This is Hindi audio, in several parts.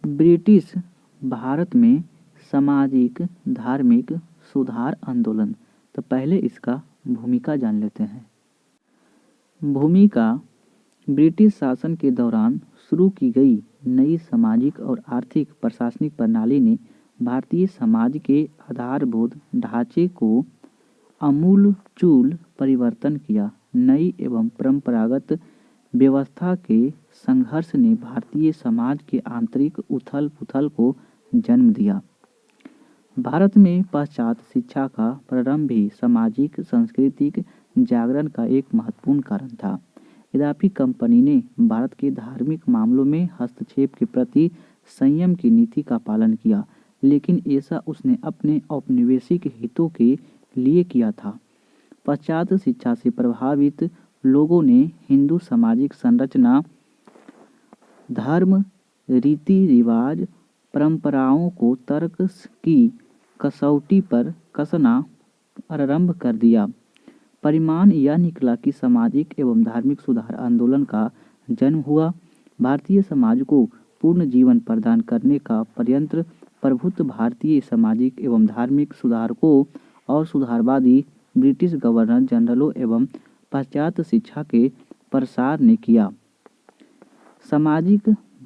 ब्रिटिश भारत में सामाजिक धार्मिक सुधार आंदोलन। तो पहले इसका भूमिका जान लेते हैं। भूमिका: ब्रिटिश शासन के दौरान शुरू की गई नई सामाजिक और आर्थिक प्रशासनिक प्रणाली ने भारतीय समाज के आधारभूत ढांचे को आमूलचूल परिवर्तन किया। नई एवं परंपरागत व्यवस्था के संघर्ष ने भारतीय समाज के आंतरिक उथल-पुथल को जन्म दिया। भारत में पाश्चात्य शिक्षा का प्रारंभ भी सामाजिक सांस्कृतिक जागरण का एक महत्वपूर्ण कारण था। यद्यपि कंपनी ने भारत के धार्मिक मामलों में हस्तक्षेप के प्रति संयम की नीति का पालन किया, लेकिन ऐसा उसने अपने औपनिवेशिक हितों के लिए किया था। पाश्चात्य शिक्षा से प्रभावित लोगों ने हिंदू सामाजिक संरचना, धर्म, रीति रिवाज, परंपराओं को तर्क की कसौटी पर कसना आरंभ कर दिया। परिणाम यह निकला कि सामाजिक एवं धार्मिक सुधार आंदोलन का जन्म हुआ। भारतीय समाज को पूर्ण जीवन प्रदान करने का प्रयत्न प्रभुत्व भारतीय सामाजिक एवं धार्मिक सुधारकों और सुधारवादी ब्रिटिश गवर्नर जनरलों एवं पाश्चात्य शिक्षा के प्रसार ने किया।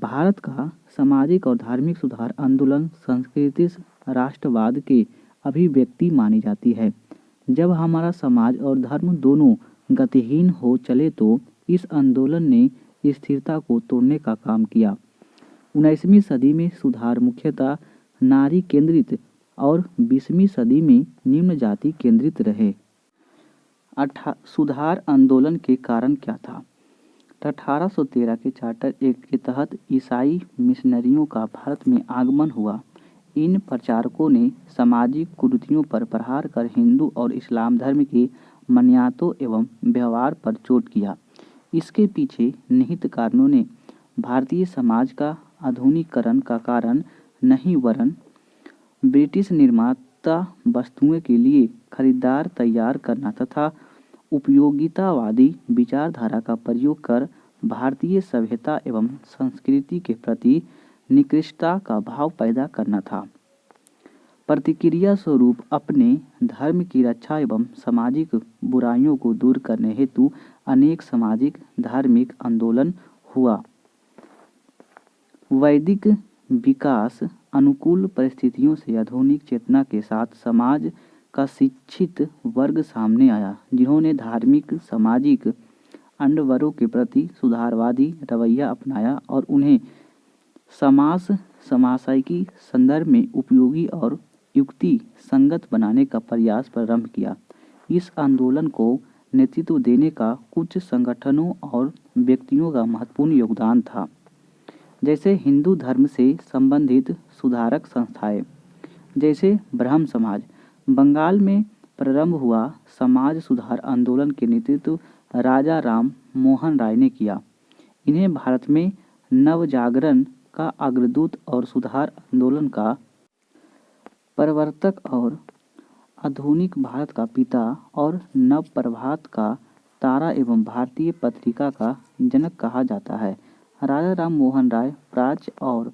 भारत का सामाजिक और धार्मिक सुधार आंदोलन सांस्कृतिक राष्ट्रवाद के अभिव्यक्ति मानी जाती है। जब हमारा समाज और धर्म दोनों गतिहीन हो चले तो इस आंदोलन ने स्थिरता को तोड़ने का काम किया। 19वीं सदी में सुधार मुख्यतः नारी केंद्रित और 20वीं सदी में निम्न जाति केंद्रित रहे। सुधार आंदोलन के कारण क्या था? 1813 के चार्टर एक्ट के तहत ईसाई मिशनरियों का भारत में आगमन हुआ। इन प्रचारकों ने सामाजिक कुरीतियों पर प्रहार कर हिंदू और इस्लाम धर्म की मान्यताओं एवं व्यवहार पर चोट किया। इसके पीछे निहित कारणों ने भारतीय समाज का आधुनिकीकरण का कारण नहीं वरन ब्रिटिश निर्माता वस्तुओं के लिए खरीदार तैयार करना तथा उपयोगितावादी विचारधारा का प्रयोग कर भारतीय सभ्यता एवं संस्कृति के प्रति निकृष्टता का भाव पैदा करना था। प्रतिक्रिया स्वरूप अपने धर्म की रक्षा एवं सामाजिक बुराइयों को दूर करने हेतु अनेक सामाजिक धार्मिक आंदोलन हुआ। वैदिक विकास अनुकूल परिस्थितियों से आधुनिक चेतना के साथ समाज का शिक्षित वर्ग सामने आया, जिन्होंने धार्मिक सामाजिक अंडवरों के प्रति सुधारवादी रवैया अपनाया और उन्हें समाजशास्त्री संदर्भ में उपयोगी और युक्ति संगत बनाने का प्रयास प्रारंभ किया। इस आंदोलन को नेतृत्व देने का कुछ संगठनों और व्यक्तियों का महत्वपूर्ण योगदान था, जैसे हिंदू धर्म से संबंधित सुधारक संस्थाएं, जैसे ब्रह्म समाज। बंगाल में प्रारंभ हुआ समाज सुधार आंदोलन के नेतृत्व राजा राम मोहन राय ने किया। इन्हें भारत में नवजागरण का अग्रदूत और सुधार आंदोलन का प्रवर्तक और आधुनिक भारत का पिता और नवप्रभात का तारा एवं भारतीय पत्रिका का जनक कहा जाता है। राजा राम मोहन राय प्राच्य और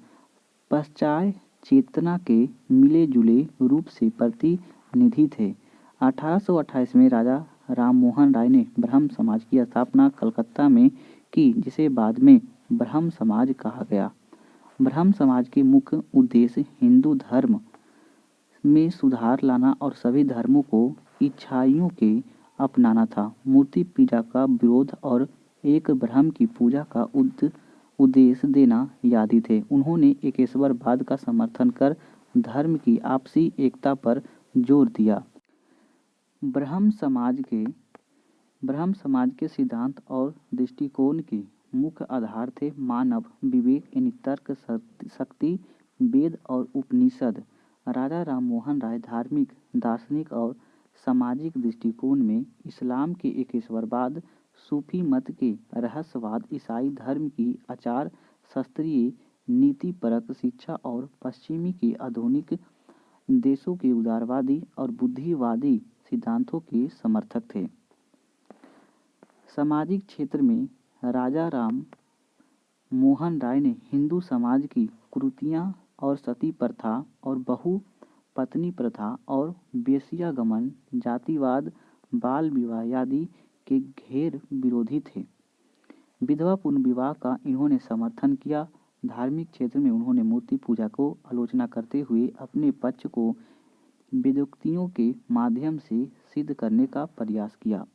पाश्चात्य चेतना के मिले जुले रूप से प्रतिनिधि थे। 1828 में राजा राम मोहन राय ने ब्रह्म समाज की स्थापना कलकत्ता में की, जिसे बाद में ब्रह्म समाज कहा गया। ब्रह्म समाज के मुख्य उद्देश्य हिंदू धर्म में सुधार लाना और सभी धर्मों को इच्छाइयों के अपनाना था। मूर्ति पूजा का विरोध और एक ब्रह्म की पूजा का उद्देश्य देना आदि थे। उन्होंने एकेश्वरवाद का समर्थन कर धर्म की आपसी एकता पर जोर दिया। ब्रह्म समाज के सिद्धांत और दृष्टिकोण के मुख्य आधार थे मानव विवेक यानी तर्क शक्ति, वेद और उपनिषद। राजा राम मोहन राय धार्मिक, दार्शनिक और सामाजिक दृष्टिकोण में इस्लाम के एकेश्वरवाद, सूफी मत के रहस्यवाद, ईसाई धर्म की आचार शास्त्रीय नीतिपरक शिक्षा और पश्चिमी के आधुनिक देशों के उदारवादी और बुद्धिवादी सिद्धांतों के समर्थक थे। सामाजिक क्षेत्र में राजा राम मोहन राय ने हिंदू समाज की कुरीतियाँ और सती प्रथा और बहु पत्नी प्रथा और वेश्यागमन, जातिवाद, बाल विवाह आदि के घेर विरोधी थे। विधवा पुनर्विवाह का इन्होंने समर्थन किया। धार्मिक क्षेत्र में उन्होंने मूर्ति पूजा को आलोचना करते हुए अपने पक्ष को वेदोक्तियों के माध्यम से सिद्ध करने का प्रयास किया।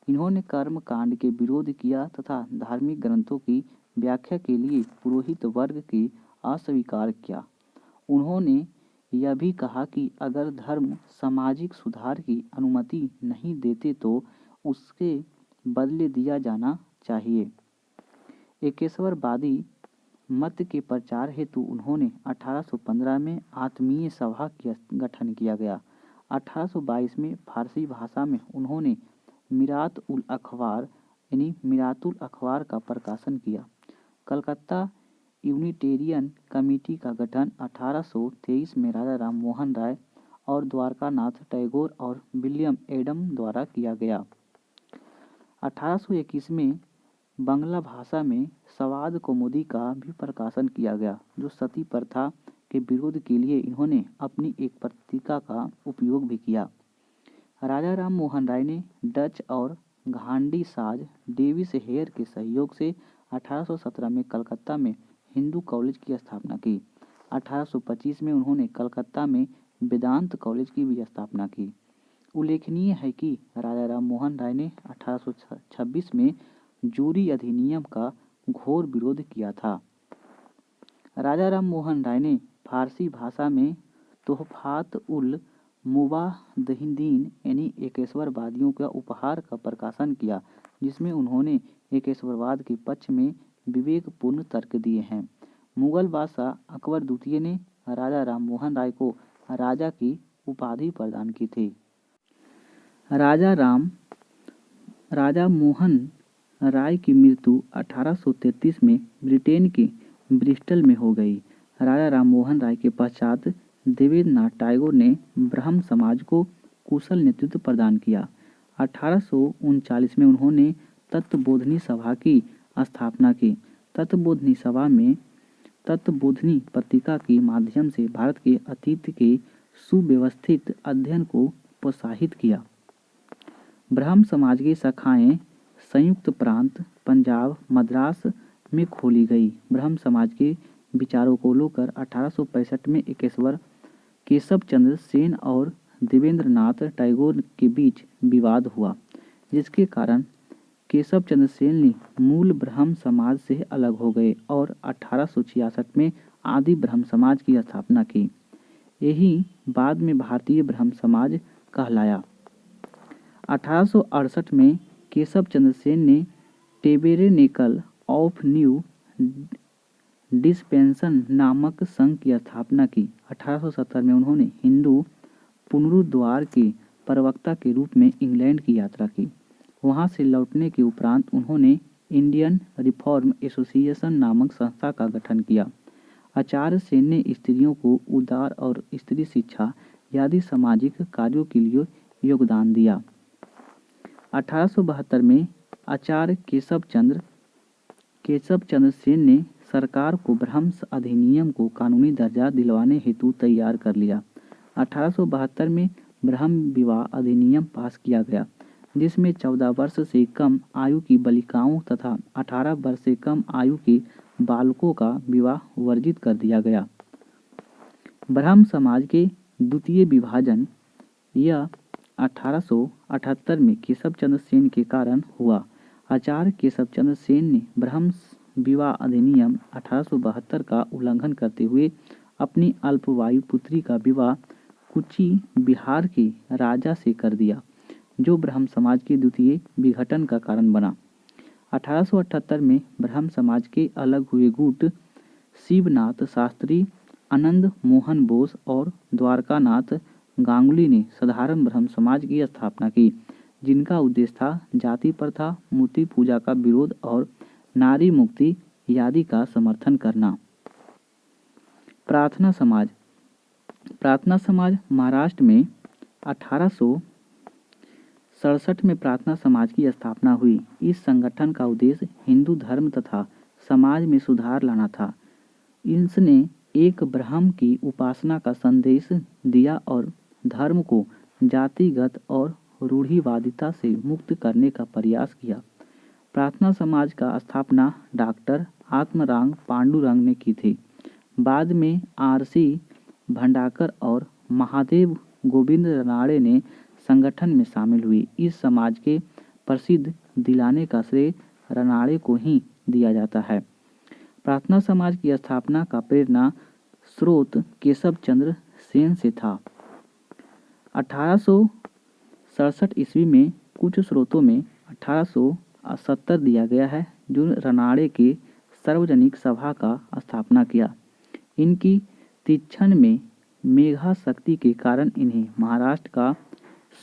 इन्होंने कर्म कांड के विरोध किया तथा धार्मिक ग्रंथों की व्याख्या के लिए पुरोहित वर्ग की अस्वीकार किया। उन्होंने यह भी कहा कि अगर धर्म सामाजिक सुधार की अनुमति नहीं देते तो उसके बदले दिया जाना चाहिए। एकेश्वरवादी मत के प्रचार हेतु उन्होंने 1815 में आत्मीय सभा का गठन किया गया। 1822 में फारसी भाषा में उन्होंने मिरात-उल अखबार यानी मिरातुल अखबार का प्रकाशन किया। कलकत्ता यूनिटेरियन कमेटी का गठन 1823 में राजा राम मोहन राय और द्वारकानाथ टैगोर और विलियम एडम द्वारा किया गया। 1821 में बांग्ला भाषा में सवाद कौमुदी का भी प्रकाशन किया गया, जो सती प्रथा के विरोध के लिए इन्होंने अपनी एक पत्रिका का उपयोग भी किया। राजा राम मोहन राय ने डच और घांडी साज डेविस हेयर के सहयोग से 1817 में कलकत्ता में हिंदू कॉलेज की स्थापना की। 1825 में उन्होंने कलकत्ता में वेदांत कॉलेज की भी स्थापना की। उल्लेखनीय है कि राजा राम मोहन राय ने 1826 में जूरी अधिनियम का घोर विरोध किया था। राजा राम मोहन राय ने फारसी भाषा में तोहफात उल मुवाहिदीन यानी एकेश्वरवादियों का उपहार का प्रकाशन किया, जिसमें उन्होंने एकेश्वरवाद के पक्ष में विवेकपूर्ण तर्क दिए हैं। मुगल बादशाह अकबर द्वितीय ने राजा राम मोहन राय को राजा की उपाधि प्रदान की थी। राजा मोहन राय की मृत्यु 1833 में ब्रिटेन के ब्रिस्टल में हो गई। राजा राम मोहन राय के पश्चात देवेंद्रनाथ टैगोर ने ब्रह्म समाज को कुशल नेतृत्व प्रदान किया। 1839 में उन्होंने तत्वबोधिनी सभा की स्थापना की। तत्वबोधिनी सभा में तत्वबोधिनी पत्रिका के माध्यम से भारत के अतीत के सुव्यवस्थित अध्ययन को प्रोत्साहित किया। ब्रह्म समाज की शाखाएं संयुक्त प्रांत पंजाब, मद्रास में खोली गई। ब्रह्म समाज के विचारों को लेकर 1865 में केशव चंद्र सेन और देवेंद्रनाथ टैगोर के बीच विवाद हुआ, जिसके कारण केशव चंद्र सेन ने मूल ब्रह्म समाज से अलग हो गए और 1866 में आदि ब्रह्म समाज की स्थापना की। यही बाद में भारतीय ब्रह्म समाज कहलाया। 1868 में केशव चंद्र सेन ने टेबरेनेकल ऑफ न्यू डिस्पेंसन नामक संघ की स्थापना की। 1870 में उन्होंने हिंदू पुनरुद्धार के प्रवक्ता के रूप में इंग्लैंड की यात्रा की। वहां से लौटने के उपरांत उन्होंने इंडियन रिफॉर्म एसोसिएशन नामक संस्था का गठन किया। आचार्य सेन ने स्त्रियों को उदार और स्त्री शिक्षा आदि सामाजिक कार्यों के लिए योगदान दिया। 1872 में आचार्य केशव चंद्र सेन ने सरकार को ब्रह्म अधिनियम को कानूनी दर्जा दिलवाने हेतु तैयार कर लिया। 1872 में ब्रह्म विवाह अधिनियम पास किया गया, जिसमें 14 वर्ष से कम आयु की बालिकाओं तथा 18 वर्ष से कम आयु के बालकों का विवाह वर्जित कर दिया गया। ब्रह्म समाज के द्वितीय विभाजन यह 1878 में केशव चंद्र सेन के कारण हुआ। आचार्य केशव चंद्र सेन ने ब्रह्म विवाह अधिनियम 1872 का उल्लंघन करते हुए अपनी अल्पवायु पुत्री का विवाह कुची बिहार के राजा से कर दिया, जो ब्रह्म समाज के द्वितीय विघटन का कारण बना। 1878 में ब्रह्म समाज के अलग हुए गुट शिवनाथ शास्त्री, आनंद मोहन बोस और द्वारकानाथ गांगुली ने साधारण ब्रह्म समाज की स्थापना की, जिनका उद्देश्य था जाति प्रथा, मूर्ति पूजा का विरोध और नारी मुक्ति आदि का समर्थन करना। प्रार्थना समाज महाराष्ट्र में 1867 में प्रार्थना समाज की स्थापना हुई। इस संगठन का उद्देश्य हिंदू धर्म तथा समाज में सुधार लाना था। इसने एक ब्रह्म की उपासना का संदेश दिया और धर्म को जातिगत और रूढ़िवादिता से मुक्त करने का प्रयास किया। प्रार्थना समाज का स्थापना डॉक्टर आत्माराम पांडुरंग ने की थी। बाद में आर.सी. भंडारकर और महादेव गोविंद रानड़े ने संगठन में शामिल हुई। इस समाज के प्रसिद्ध दिलाने का श्रेय रानड़े को ही दिया जाता है। प्रार्थना समाज की स्थापना का प्रेरणा स्रोत केशव चंद्र सेन से था। 1867 ईस्वी में कुछ स्रोतों में 1870 दिया गया है, जो रानड़े के सार्वजनिक सभा का स्थापना किया। इनकी तीक्ष्ण में मेधा शक्ति के कारण इन्हें महाराष्ट्र का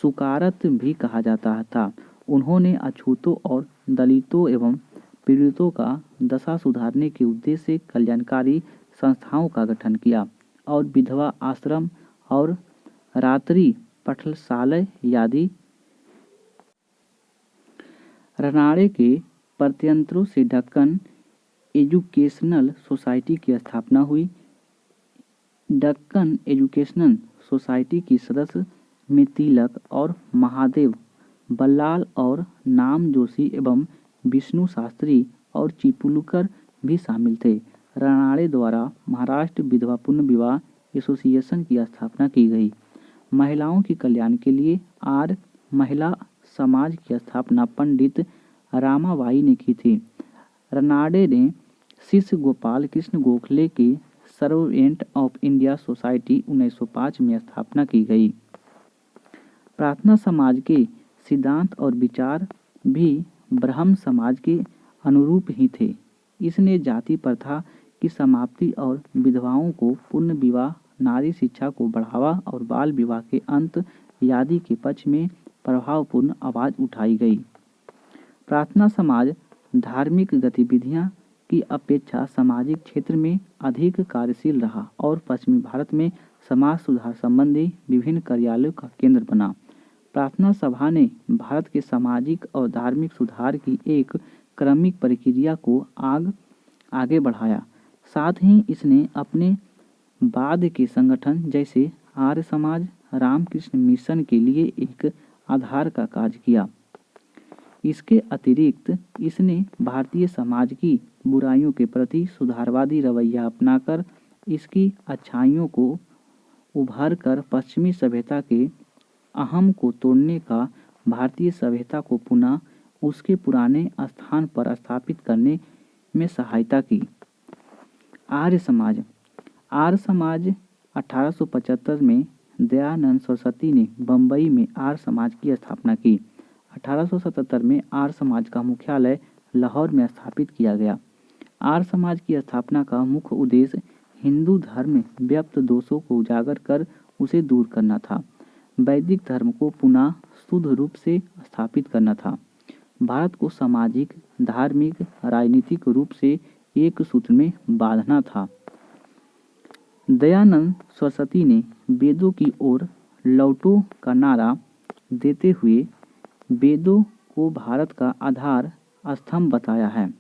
सुकारत भी कहा जाता था। उन्होंने अछूतों और दलितों एवं पीड़ितों का दशा सुधारने के उद्देश्य से कल्याणकारी संस्थाओं का गठन किया और विधवा आश्रम और रात्रि पाठशाला आदि। रानड़े के प्रत्यंतरों से दक्कन एजुकेशनल सोसाइटी की स्थापना हुई। दक्कन एजुकेशनल सोसाइटी की सदस्य में तिलक और महादेव, बल्लाल और नाम जोशी एवं विष्णु शास्त्री और चिपलुकर भी शामिल थे। रानड़े द्वारा महाराष्ट्र विधवा पुनर्विवाह एसोसिएशन की स्थापना की गई। महिलाओं के कल्याण के लिए आर्य महिला समाज की स्थापना पंडित रामाबाई ने की थी। रानड़े ने शिष्य गोपाल कृष्ण गोखले की सर्वेंट ऑफ इंडिया सोसाइटी 1905 में स्थापना की गई। प्रार्थना समाज के सिद्धांत और विचार भी ब्रह्म समाज के अनुरूप ही थे। इसने जाति प्रथा की समाप्ति और विधवाओं को पूर्ण विवाह, नारी शिक्षा को बढ़ावा और बाल विवाह के अंत आदि के पक्ष में प्रभावपूर्ण आवाज़ उठाई गई। प्रार्थना समाज धार्मिक गतिविधियां की अपेक्षा सामाजिक क्षेत्र में अधिक कार्यशील रहा और पश्चिमी भारत में समाज सुधार संबंधी विभिन्न कार्यालयों का केंद्र बना। प्रार्थना सभा ने भारत के सामाजिक और धार्मिक सुधार की एक क्रमिक प्रक्रिया को आगे बढ़ाया। साथ ही इसने अपने बाद के संगठन जैसे आर्य समाज, रामकृष्ण मिशन के लिए एक आधार का कार्य किया। इसके अतिरिक्त इसने भारतीय समाज की बुराइयों के प्रति सुधारवादी रवैया अपनाकर इसकी अच्छाइयों को उभार कर पश्चिमी सभ्यता के अहम को तोड़ने का भारतीय सभ्यता को पुनः उसके पुराने स्थान पर स्थापित करने में सहायता की। आर्य समाज 1875 में दयानंद सरस्वती ने बम्बई में आर्य समाज की स्थापना की। 1877 में आर्य समाज का मुख्यालय लाहौर में स्थापित किया गया। आर्य समाज की स्थापना का मुख्य उद्देश्य हिंदू धर्म में व्याप्त दोषों को उजागर कर उसे दूर करना था। वैदिक धर्म को पुनः शुद्ध रूप से स्थापित करना था। भारत को सामाजिक, धार्मिक, राजनीतिक रूप से एक सूत्र में बांधना था। दयानंद सरस्वती ने वेदों की ओर लौटो का नारा देते हुए वेदों को भारत का आधार स्तंभ बताया है।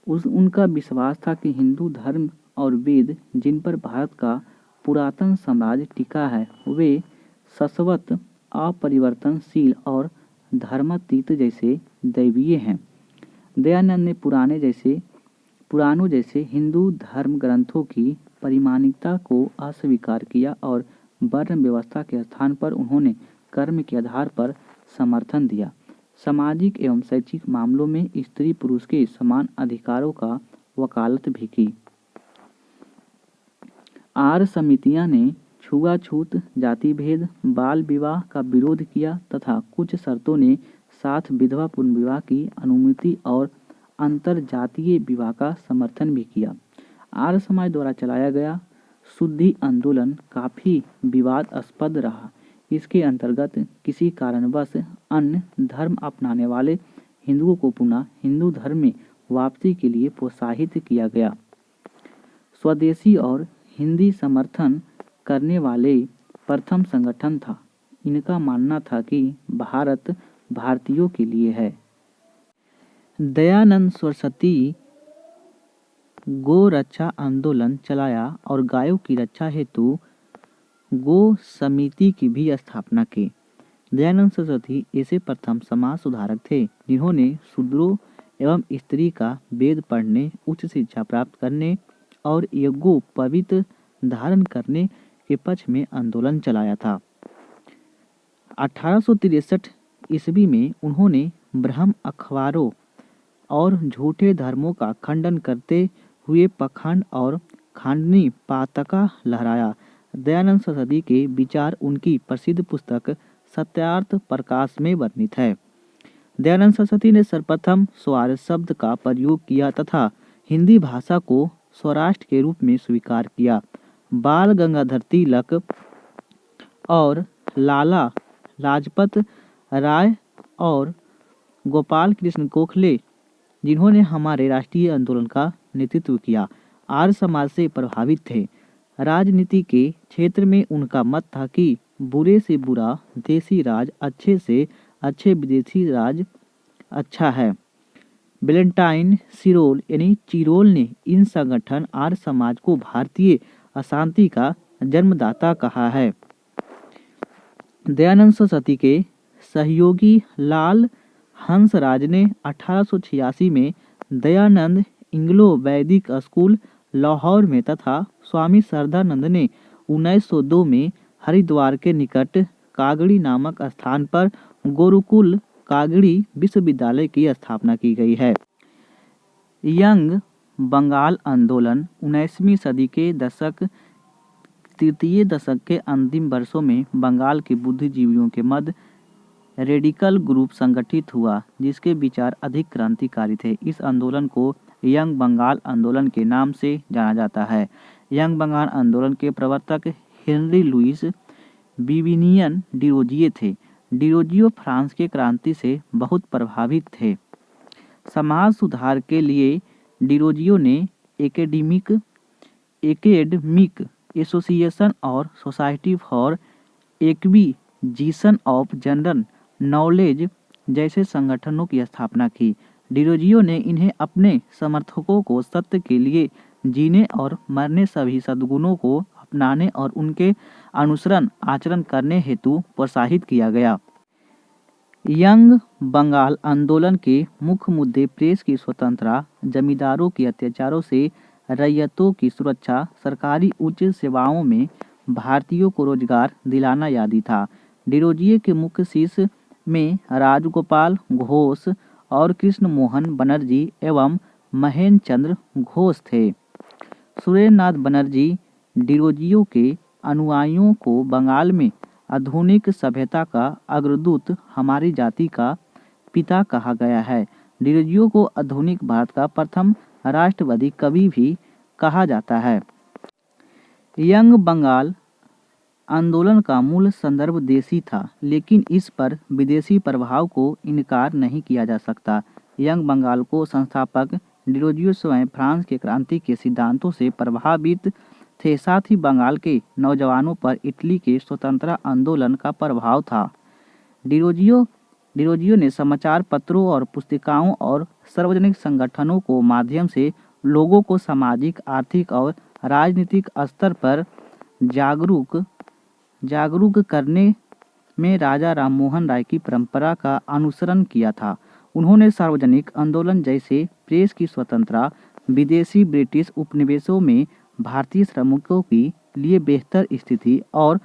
उनका विश्वास था कि हिंदू धर्म और वेद जिन पर भारत का पुरातन साम्राज्य टिका है वे शाश्वत, अपरिवर्तनशील और धर्मातीत जैसे दैवीय हैं। दयानंद ने पुराणों जैसे हिंदू धर्म ग्रंथों की परिमाणिकता को अस्वीकार किया और वर्ण व्यवस्था के स्थान पर उन्होंने कर्म के आधार पर समर्थन दिया। सामाजिक एवं शैक्षिक मामलों में स्त्री पुरुष के समान अधिकारों का वकालत भी की। आर्य समितियां ने छुआछूत, जाति भेद, बाल विवाह का विरोध किया तथा कुछ शर्तों ने साथ विधवा पुनर्विवाह की अनुमति और अंतर जातीय विवाह का समर्थन भी किया। आर्य समाज द्वारा चलाया गया शुद्धि आंदोलन काफी विवादास्पद रहा। इसके अंतर्गत किसी कारणवश अन्य धर्म अपनाने वाले हिंदुओं को पुनः हिंदू धर्म में वापसी के लिए प्रोत्साहित किया गया। स्वदेशी और हिंदी समर्थन करने वाले प्रथम संगठन था। इनका मानना था कि भारत भारतीयों के लिए है। दयानंद सरस्वती गो रक्षा आंदोलन चलाया और गायों की रक्षा हेतु गो समिति की भी स्थापना की। दयानंद सरस्वती ऐसे प्रथम समाज सुधारक थे जिन्होंने शूद्रों एवं स्त्री का वेद पढ़ने, उच्च शिक्षा प्राप्त करने और यज्ञों पवित्र धारण करने के पक्ष में आंदोलन चलाया था। 1863 ईस्वी में उन्होंने ब्रह्म अखबारों और झूठे धर्मों का खंडन करते हुए पाखंड और खंडनी पताका लहराया। दयानंद सरस्वती के विचार उनकी प्रसिद्ध पुस्तक सत्यार्थ प्रकाश में वर्णित है। दयानंद सरस्वती ने सर्वप्रथम स्वराज शब्द का प्रयोग किया तथा हिंदी भाषा को स्वराष्ट्र के रूप में स्वीकार किया। बाल गंगाधर तिलक और लाला लाजपत राय और गोपाल कृष्ण गोखले, जिन्होंने हमारे राष्ट्रीय आंदोलन का नेतृत्व किया, आर्य समाज से प्रभावित थे। राजनीति के क्षेत्र में उनका मत था कि बुरे से बुरा देसी राज, अच्छे से अच्छे विदेशी राज अच्छा है। वैलेंटाइन सिरोल यानी चिरोल ने इन संगठन आर्य समाज को भारतीय अशांति का जन्मदाता कहा है। दयानंद सरस्वती के सहयोगी लाल हंसराज ने 1886 में दयानंद इंग्लो वैदिक स्कूल लाहौर में तथा स्वामी श्रद्धानंद ने 1902 में हरिद्वार के निकट कागड़ी नामक स्थान पर गुरुकुल कागड़ी विश्वविद्यालय की स्थापना की गई है। यंग बंगाल आंदोलन 19वीं सदी के तृतीय दशक के अंतिम वर्षों में बंगाल के बुद्धिजीवियों के मध्य रेडिकल ग्रुप संगठित हुआ जिसके विचार अधिक क्रांतिकारी थे। इस आंदोलन को यंग बंगाल आंदोलन के नाम से जाना जाता है। यंग बंगाल आंदोलन के प्रवर्तक हेनरी लुइस विविनियन डिरोजियो थे। डिरोजियो फ्रांस के क्रांति से बहुत प्रभावित थे। समाज सुधार के लिए डिरोजियो ने एकेडमिक एसोसिएशन और society for acquisition of general knowledge जैसे संगठनों की स्थापना की। डिरोजियो ने इन्हें अपने समर्थकों को सत्य के लिए जीने और मरने, सभी सद्गुणों को अपनाने और उनके अनुसरण आचरण करने हेतु प्रोत्साहित किया गया। यंग बंगाल आंदोलन के मुख्य मुद्दे प्रेस की स्वतंत्रता, जमींदारों के अत्याचारों से रैयतों की सुरक्षा, सरकारी उच्च सेवाओं में भारतीयों को रोजगार दिलाना आदि था। डिरोजियो के मुख्य शिष्य में राजगोपाल घोष और कृष्ण मोहन बनर्जी एवं महेंद्र चंद्र घोष थे। सुरेंद्रनाथ बनर्जी डिरोजियो के अनुयायियों को बंगाल में आधुनिक सभ्यता का अग्रदूत, हमारी जाति का पिता कहा गया है। डिरोजियो को आधुनिक भारत का प्रथम राष्ट्रवादी कवि भी कहा जाता है। यंग बंगाल आंदोलन का मूल संदर्भ देसी था, लेकिन इस पर विदेशी प्रभाव को इनकार नहीं किया जा सकता। यंग बंगाल को संस्थापक डिरोजियो स्वयं फ्रांस के क्रांति के सिद्धांतों से प्रभावित थे, साथ ही बंगाल के नौजवानों पर इटली के स्वतंत्रता आंदोलन का प्रभाव था। डिरोजियो ने समाचार पत्रों और पुस्तिकाओं और सार्वजनिक संगठनों को माध्यम से लोगों को सामाजिक, आर्थिक और राजनीतिक स्तर पर जागरूक करने में राजा राममोहन राय की परंपरा का अनुसरण किया था। उन्होंने सार्वजनिक आंदोलन जैसे प्रेस की स्वतंत्रता, विदेशी ब्रिटिश उपनिवेशों में भारतीय श्रमिकों के लिए बेहतर स्थिति और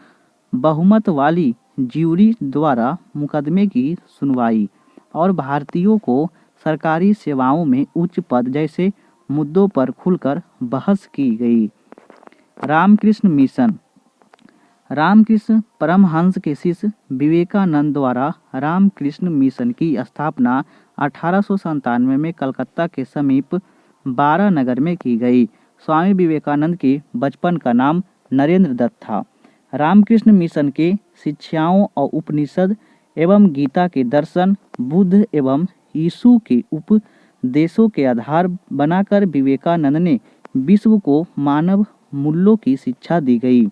बहुमत वाली ज्यूरी द्वारा मुकदमे की सुनवाई और भारतीयों को सरकारी सेवाओं में उच्च पद जैसे मुद्दों पर खुलकर बहस की गई। रामकृष्ण मिशन। रामकृष्ण परमहंस के शिष्य विवेकानंद द्वारा रामकृष्ण मिशन की स्थापना 1897 में कलकत्ता के समीप बारानगर में की गई। स्वामी विवेकानंद के बचपन का नाम नरेंद्र दत्त था। रामकृष्ण मिशन के शिक्षाओं और उपनिषद एवं गीता के दर्शन, बुद्ध एवं यीशु के उपदेशों के आधार बनाकर विवेकानंद ने विश्व को मानव मूल्यों की शिक्षा दी गई।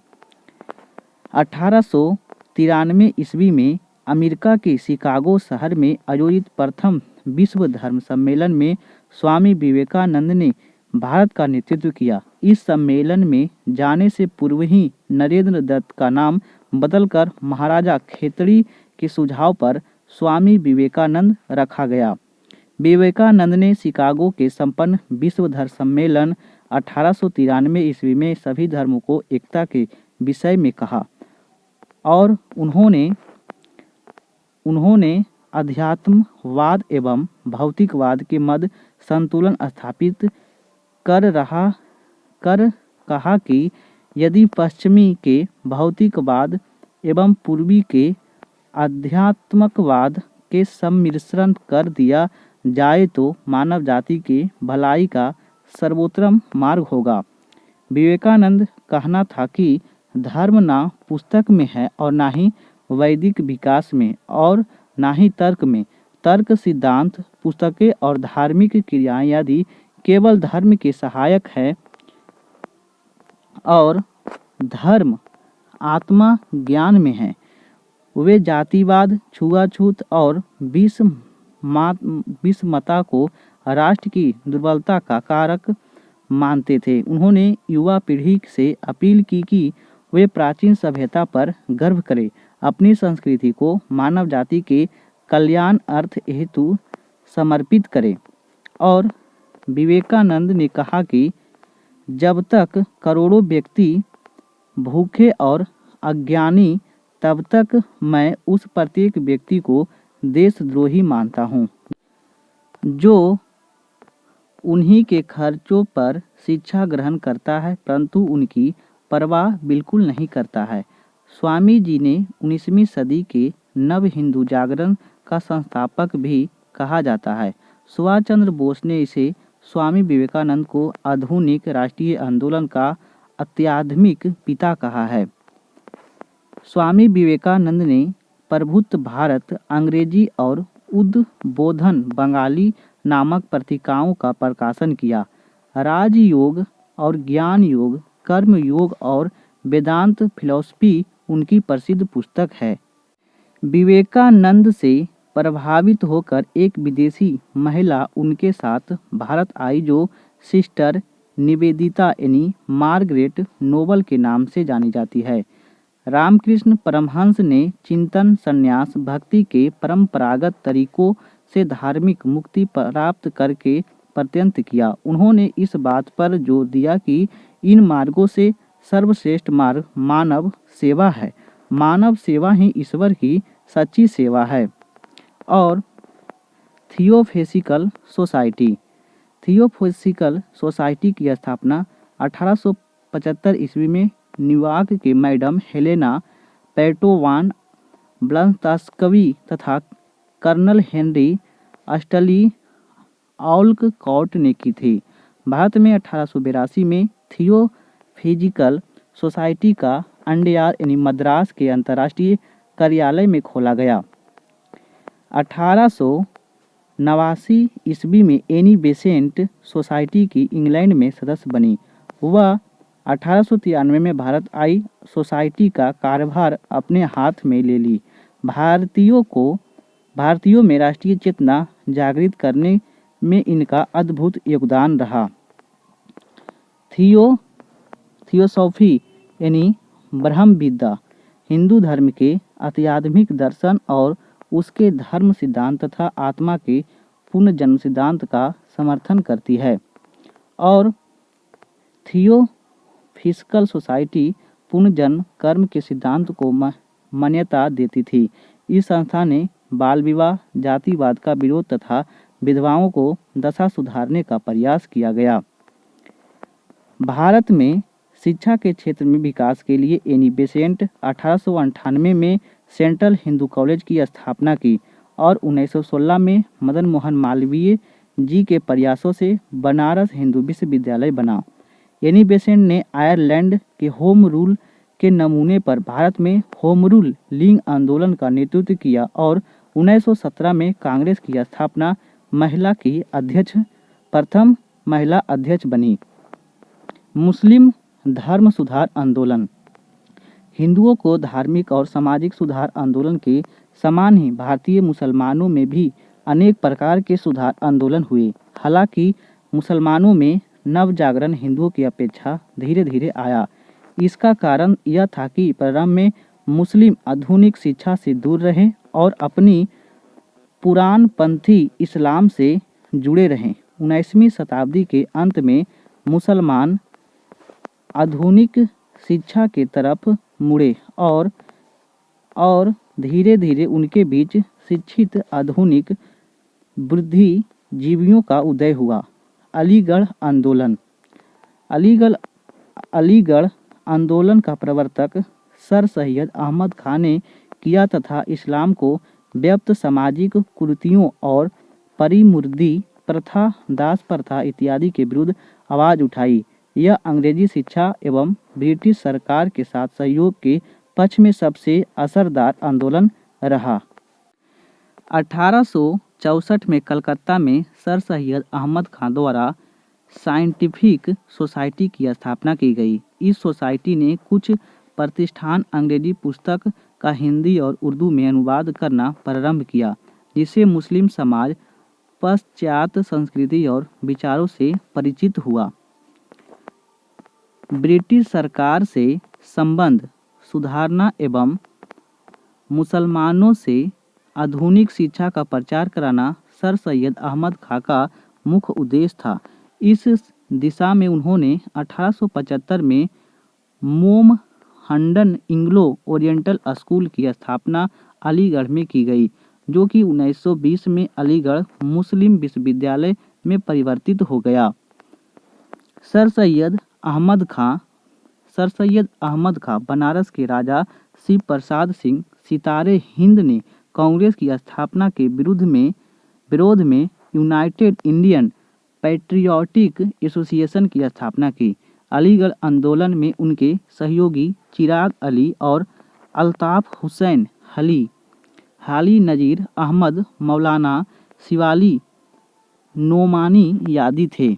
1893 ईस्वी में अमेरिका के शिकागो शहर में आयोजित प्रथम विश्व धर्म सम्मेलन में स्वामी विवेकानंद ने भारत का नेतृत्व किया। इस सम्मेलन में जाने से पूर्व ही नरेंद्र दत्त का नाम बदलकर महाराजा खेतड़ी के सुझाव पर स्वामी विवेकानंद रखा गया। विवेकानंद ने शिकागो के संपन्न विश्व धर्म सम्मेलन 1893 ईस्वी में सभी धर्मों को एकता के विषय में कहा और उन्होंने अध्यात्मवाद एवं भौतिकवाद के मध्य संतुलन स्थापित कर कहा कि यदि पश्चिमी के भौतिकवाद एवं पूर्वी के आध्यात्मिकवाद के सम्मिश्रण कर दिया जाए तो मानव जाति के भलाई का सर्वोत्तम मार्ग होगा। विवेकानंद कहना था कि धर्म ना पुस्तक में है और ना ही वैदिक विकास में और ना ही तर्क में। तर्क, सिद्धांत, पुस्तकें और धार्मिक क्रियाएं यदि केवल धर्म के सहायक है और धर्म आत्मा ज्ञान में है, वे जातिवाद, छुआछूत और विषमता को राष्ट्र की दुर्बलता का कारक मानते थे। उन्होंने युवा पीढ़ी से अपील की कि वे प्राचीन सभ्यता पर गर्व करें, अपनी संस्कृति को मानव जाति के कल्याण अर्थ हेतु समर्पित करें। और विवेकानंद ने कहा कि जब तक करोड़ों व्यक्ति भूखे और अज्ञानी, तब तक मैं उस प्रत्येक व्यक्ति को देशद्रोही मानता हूँ जो उन्हीं के खर्चों पर शिक्षा ग्रहण करता है परंतु उनकी परवाह बिल्कुल नहीं करता है। स्वामी जी ने 19वीं सदी के नव हिंदू जागरण का संस्थापक भी कहा जाता है। सुभाष चंद्र बोस ने इसे स्वामी विवेकानंद को आधुनिक राष्ट्रीय आंदोलन का अत्याधुनिक पिता कहा है। स्वामी विवेकानंद ने प्रभुत्व भारत, अंग्रेजी और उद्बोधन बंगाली नामक पत्रिकाओं का प्रकाशन किया। राजयोग और ज्ञान योग, कर्म योग और वेदांत फिलॉसफी उनकी प्रसिद्ध पुस्तक है। विवेकानंद से प्रभावित होकर एक विदेशी महिला उनके साथ भारत आई जो सिस्टर निवेदिता यानी मार्गरेट नोबल के नाम से जानी जाती है। रामकृष्ण परमहंस ने चिंतन, संन्यास, भक्ति के परंपरागत तरीकों से धार्मिक मुक्ति प्राप्त करके प्रत्यंत किया। उन्होंने इस बात पर जोर दिया कि इन मार्गों से सर्वश्रेष्ठ मार्ग मानव सेवा है। मानव सेवा ही ईश्वर की सच्ची सेवा है। और थियोसॉफिकल सोसाइटी की स्थापना 1875 ईस्वी में न्यूयॉर्क के मैडम हेलेना पेटोवान ब्लंस्कावी तथा कर्नल हेनरी अस्टली ऑलकॉट ने की थी। भारत में 1882 में थियोसॉफिकल सोसाइटी का अंडयार यानी मद्रास के अंतर्राष्ट्रीय कार्यालय में खोला गया। 1889 ईस्वी में एनी बेसेंट सोसाइटी की इंग्लैंड में सदस्य बनी। वह 1893 में भारत आई सोसाइटी का कार्यभार अपने हाथ में ले ली। भारतीयों में राष्ट्रीय चेतना जागृत करने में इनका अद्भुत योगदान रहा। थियोसॉफी यानी ब्रह्म विद्या हिंदू धर्म के आध्यात्मिक दर्शन और उसके धर्म सिद्धांत तथा आत्मा के पुनर्जन्म सिद्धांत का समर्थन करती है। और थियोसॉफिकल सोसाइटी पुनर्जन्म कर्म के सिद्धांत को मान्यता देती थी। इस संस्था ने बाल विवाह, जातिवाद का विरोध तथा विधवाओं को दशा सुधारने का प्रयास किया गया। भारत में शिक्षा के क्षेत्र में विकास के लिए एनी बेसेंट 1898 में सेंट्रल हिंदू कॉलेज की स्थापना की और 1916 में मदन मोहन मालवीय जी के प्रयासों से बनारस हिंदू विश्वविद्यालय बना। एनी बेसेंट ने आयरलैंड के होम रूल के नमूने पर भारत में होम रूल लिंग आंदोलन का नेतृत्व किया और 1917 में कांग्रेस की स्थापना प्रथम महिला अध्यक्ष बनी। मुस्लिम धर्म सुधार आंदोलन हिंदुओं को धार्मिक और सामाजिक सुधार आंदोलन के समान ही भारतीय मुसलमानों में भी अनेक प्रकार के सुधार आंदोलन हुए। हालांकि मुसलमानों में नव जागरण हिंदुओं की अपेक्षा धीरे धीरे आया। इसका कारण यह था कि प्रारंभ में मुस्लिम आधुनिक शिक्षा से दूर रहे और अपनी पुराणपंथी इस्लाम से जुड़े रहें। 19वीं शताब्दी के अंत में मुसलमान आधुनिक शिक्षा के तरफ मुड़े और धीरे धीरे उनके बीच शिक्षित आधुनिक बुद्धिजीवियों का उदय हुआ। अलीगढ़ आंदोलन। अलीगढ़ आंदोलन का प्रवर्तक सर सैयद अहमद खान ने किया तथा इस्लाम को व्याप्त सामाजिक कुरीतियों और परिमुर्दी प्रथा, दास प्रथा इत्यादि के विरुद्ध आवाज़ उठाई। यह अंग्रेजी शिक्षा एवं ब्रिटिश सरकार के साथ सहयोग के पक्ष में सबसे असरदार आंदोलन रहा। 1864 में कलकत्ता में सर सैयद अहमद खान द्वारा साइंटिफिक सोसाइटी की स्थापना की गई। इस सोसाइटी ने कुछ प्रतिष्ठान अंग्रेजी पुस्तक का हिंदी और उर्दू में अनुवाद करना प्रारंभ किया, जिससे मुस्लिम समाज पाश्चात्य संस्कृति और विचारों से परिचित हुआ। ब्रिटिश सरकार से संबंध सुधारना एवं मुसलमानों से आधुनिक शिक्षा का प्रचार कराना सर सैयद अहमद खान का मुख्य उद्देश्य था। इस दिशा में उन्होंने 1875 में मोमहडन एंग्लो ओरिएंटल स्कूल की स्थापना अलीगढ़ में की गई, जो कि 1920 में अलीगढ़ मुस्लिम विश्वविद्यालय में परिवर्तित हो गया। सर सैयद अहमद खां बनारस के राजा शिव प्रसाद सिंह सितारे हिंद ने कांग्रेस की स्थापना के विरोध में यूनाइटेड इंडियन पैट्रियोटिक एसोसिएशन की स्थापना की। अलीगढ़ आंदोलन में उनके सहयोगी चिराग अली और अल्ताफ हुसैन हाली नजीर अहमद, मौलाना शिवाली नोमानी आदि थे।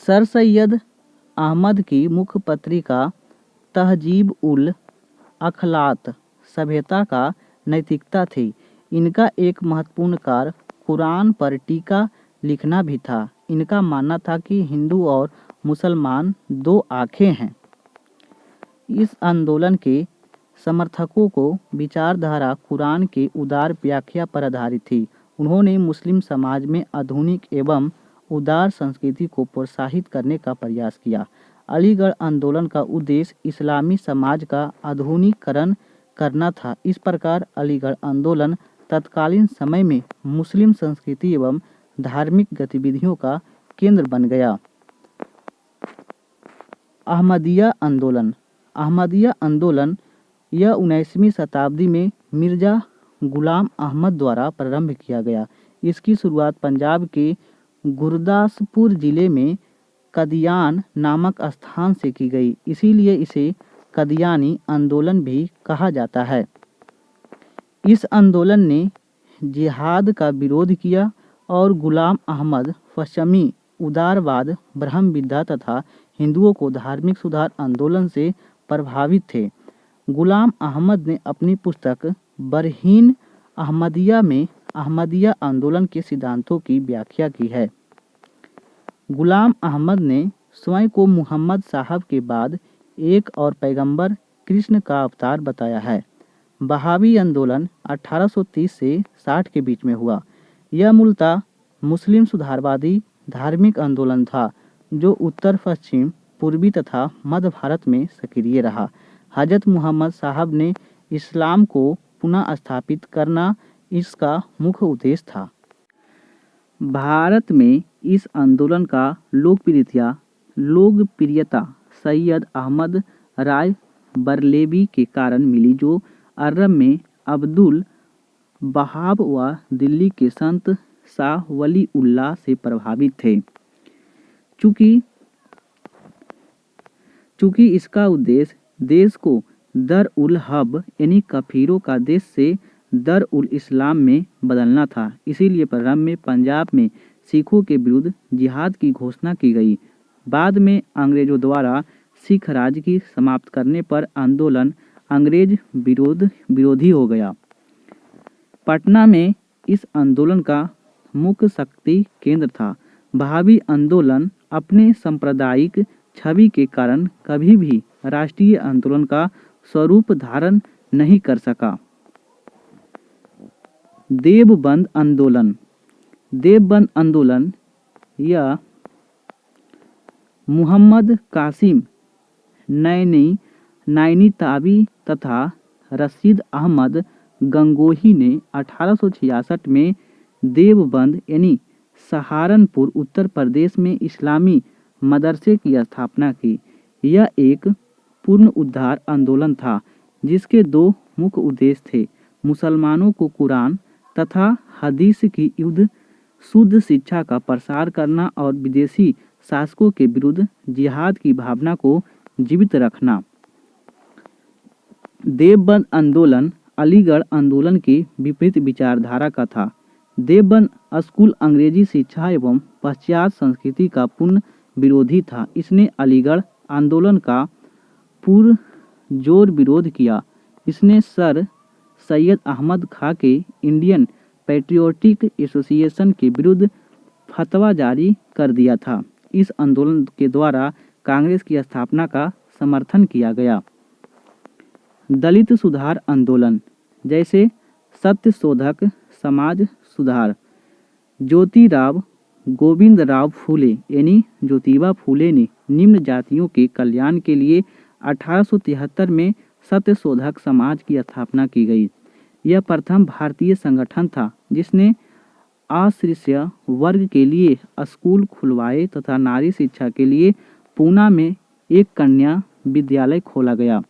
सर सैयद अहमद की मुख्य पत्रिका तहजीब उल अखलाक सभ्यता का नैतिकता थी। इनका एक महत्वपूर्ण कार्य कुरान पर टीका लिखना भी था। इनका मानना था कि हिंदू और मुसलमान दो आंखें हैं। इस आंदोलन के समर्थकों को विचारधारा कुरान के उदार व्याख्या पर आधारित थी। उन्होंने मुस्लिम समाज में आधुनिक एवं उदार संस्कृति को प्रोत्साहित करने का प्रयास किया। अलीगढ़ आंदोलन का उद्देश्य इस्लामी समाज का आधुनिकीकरण करना था। इस प्रकार अलीगढ़ आंदोलन तत्कालीन समय में मुस्लिम संस्कृति एवं धार्मिक गतिविधियों का केंद्र बन गया। अहमदिया आंदोलन यह 19वीं शताब्दी में मिर्जा गुलाम अहमद द्वारा प्रारंभ किया गया। इसकी शुरुआत पंजाब के गुरदासपुर जिले में कदियान नामक स्थान से की गई, इसीलिए इसे कदियानी आंदोलन भी कहा जाता है। इस आंदोलन ने जिहाद का विरोध किया और गुलाम अहमद पश्चिमी उदारवाद, ब्रह्म विद्या तथा हिंदुओं को धार्मिक सुधार आंदोलन से प्रभावित थे। गुलाम अहमद ने अपनी पुस्तक बरहीन अहमदिया में अहमदिया आंदोलन के सिद्धांतों की व्याख्या की है। गुलाम अहमद ने स्वयं को मुहम्मद साहब के बाद एक और पैगंबर कृष्ण का अवतार बताया है। बहावी आंदोलन 1830 से 60 के बीच में हुआ। यह मूलतः मुस्लिम सुधारवादी धार्मिक आंदोलन था, जो उत्तर पश्चिम, पूर्वी तथा मध्य भारत में सक्रिय रहा। हजरत मोहम्मद साहब ने इस्लाम को पुनः स्थापित करना इसका मुख्य उद्देश्य था। भारत में इस आंदोलन का लोकप्रियता सैयद अहमद राय बरेलवी के कारण मिली, जो अरब में अब्दुल वहाब व दिल्ली के संत शाह वली उल्लाह से प्रभावित थे। चूँकि इसका उद्देश्य देश को दर उल हब यानी कफीरों का देश से दर उल इस्लाम में बदलना था, इसीलिए प्रारंभ में पंजाब में सिखों के विरुद्ध जिहाद की घोषणा की गई। बाद में अंग्रेजों द्वारा सिख राज की समाप्त करने पर आंदोलन अंग्रेज विरोधी हो गया। पटना में इस आंदोलन का मुख्य शक्ति केंद्र था। बहावी आंदोलन अपने सांप्रदायिक छवि के कारण कभी भी राष्ट्रीय आंदोलन का स्वरूप धारण नहीं कर सका। देवबंद आंदोलन। देवबंद आंदोलन यह मुहम्मद कासिम नैनीताबी तथा रशीद अहमद गंगोही ने 1866 में देवबंद यानी सहारनपुर उत्तर प्रदेश में इस्लामी मदरसे की स्थापना की। यह एक पूर्ण उद्धार आंदोलन था जिसके दो मुख्य उद्देश्य थे: मुसलमानों को कुरान तथा हदीस की शुद्ध शिक्षा का प्रसार करना और विदेशी शासकों के विरुद्ध जिहाद की भावना को जीवित रखना। देवबंद आंदोलन अलीगढ़ आंदोलन के विपरीत विचारधारा का था। देवबंद स्कूल अंग्रेजी शिक्षा एवं पाश्चात्य संस्कृति का पूर्ण विरोधी था। इसने अलीगढ़ आंदोलन का पुरजोर विरोध किया। इसने सर सैयद अहमद खां के इंडियन पैट्रियोटिक एसोसिएशन के विरुद्ध फतवा जारी कर दिया था। इस आंदोलन के द्वारा कांग्रेस की स्थापना का समर्थन किया गया। दलित सुधार आंदोलन जैसे सत्यशोधक समाज सुधार। ज्योतिराव गोविंदराव फूले यानी ज्योतिबा फूले ने निम्न जातियों के कल्याण के लिए 1873 में सत्यशोधक समाज की स्थापना की गई। यह प्रथम भारतीय संगठन था जिसने अस्पृश्य वर्ग के लिए स्कूल खुलवाए तथा नारी शिक्षा के लिए पूना में एक कन्या विद्यालय खोला गया।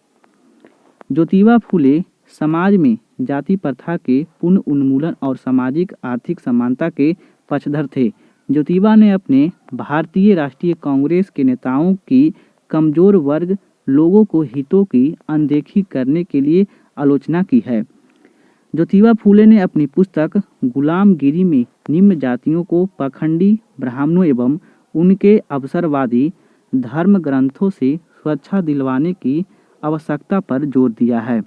ज्योतिबा फूले समाज में जाति प्रथा के पूर्ण उन्मूलन और सामाजिक आर्थिक समानता के पक्षधर थे। ज्योतिबा ने अपने भारतीय राष्ट्रीय कांग्रेस के नेताओं की कमजोर वर्ग लोगों को हितों की अनदेखी करने के लिए आलोचना की है। ज्योतिबा फूले ने अपनी पुस्तक गुलामगिरी में निम्न जातियों को पाखंडी ब्राह्मणों एवं उनके अवसरवादी धर्म ग्रंथों से सुरक्षा दिलवाने की आवश्यकता पर जोर दिया है।